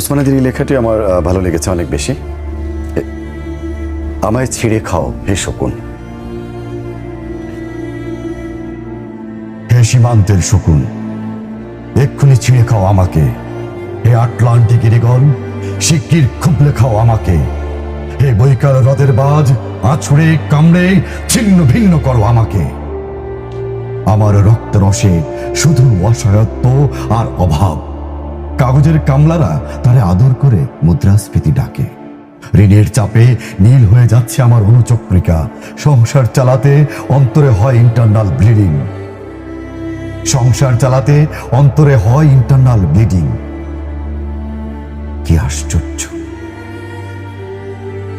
ওসমান আলীর এই লেখাটি আমার ভালো লেগেছে অনেক বেশি। আমায় ছিঁড়ে খাও হে শকুন। হে সীমান্তের শকুন, এক্ষুনি ছিঁড়ে খাও আমাকে। হে আটলান্টিক ইরিগল, শিগগির খুবলে খাও আমাকে। হে বৈকাল হ্রদের বাজ, আছড়ে কামড়ে ছিন্ন ভিন্ন করো আমাকে। আমার রক্ত রসে শুধু অসহায়ত্ব আর অভাব। কাগজের কামলারা তারে আদর করে মুদ্রাস্ফীতি ডাকে। ঋণের চাপে নীল হয়ে যাচ্ছে আমার অনুচক্রিকা। সংসার চালাতে অন্তরে হয় ইন্টারনাল ব্লিডিং। সংসার চালাতে অন্তরে হয় ইন্টারনাল ব্লিডিং। কি আশ্চর্য,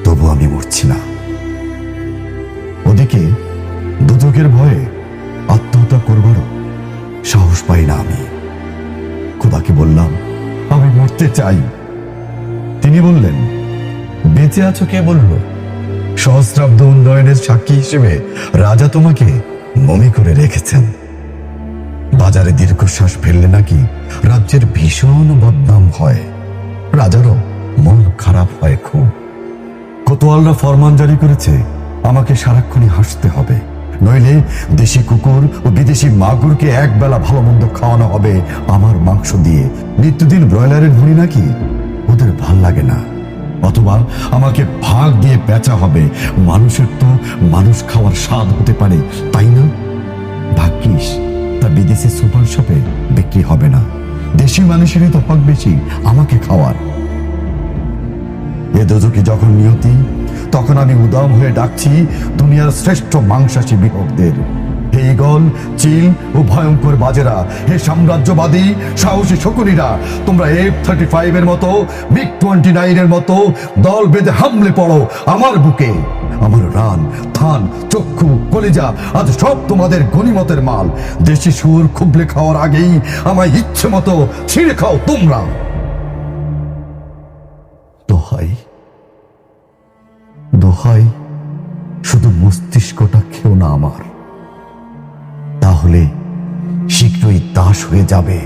তবু আমি মরছি না। ওদিকে দুদকের ভয়ে আত্মহত্যা করবারও সাহস পাই না আমি। খোদাকে বললাম আমি মরতে চাই। তিনি বললেন, বেঁচে আছো কে বলল? সহস্রাব্দ উন্নয়নের সাক্ষী হিসেবে রাজা তোমাকে মমি করে রেখেছেন। বাজারে দীর্ঘশ্বাস ফেললে নাকি রাজ্যের ভীষণ বদনাম হয়। রাজারও মন খারাপ হয় খুব। কোতোয়ালরা ফরমান জারি করেছে আমাকে সারাক্ষণই হাসতে হবে, নইলে দেশি কুকুর ও বিদেশি মাগুরকে একবেলা ভালো মন্দ খাওয়ানো হবে আমার মাংস দিয়ে। নিত্যদিন ব্রয়লারের ভুঁড়ি নাকি ওদের ভাল লাগে না। অথবা আমাকে ভাগ দিয়ে বেচা হবে। মানুষের তো মানুষ খাওয়ার স্বাদ হতে পারে, তাই না? ভাগ্যিস তা বিদেশি সুপার শপে বিক্রি হবে না। দেশি মানুষেরই তো হক বেশি আমাকে খাওয়ার। এ দোজকি যখন নিয়তি, তখন আমি উদাম হয়ে ডাকছি দুনিয়ার শ্রেষ্ঠ মাংসাশী বিভক্তদের। হে ঈগল, চিল ও ভয়ঙ্কর বাজেরা, হে সাম্রাজ্যবাদী সাহসী শকুনিরা, তোমরা F-35 এর মতো, MiG-29 এর মতো দল বেঁধে হামলে পড়ো আমার বুকে। আমার রান, থান, চক্ষু, কলিজা আজ সব তোমাদের গনিমতের মাল। দেশি সুর খুবলে খাওয়ার আগেই আমায় ইচ্ছে মতো ছিঁড়ে খাও তোমরা। দোহাই দোহাই, শুধু মস্তিষ্কটা খেও না আমার, তাহলে শীঘ্রই দাস হয়ে যাবে।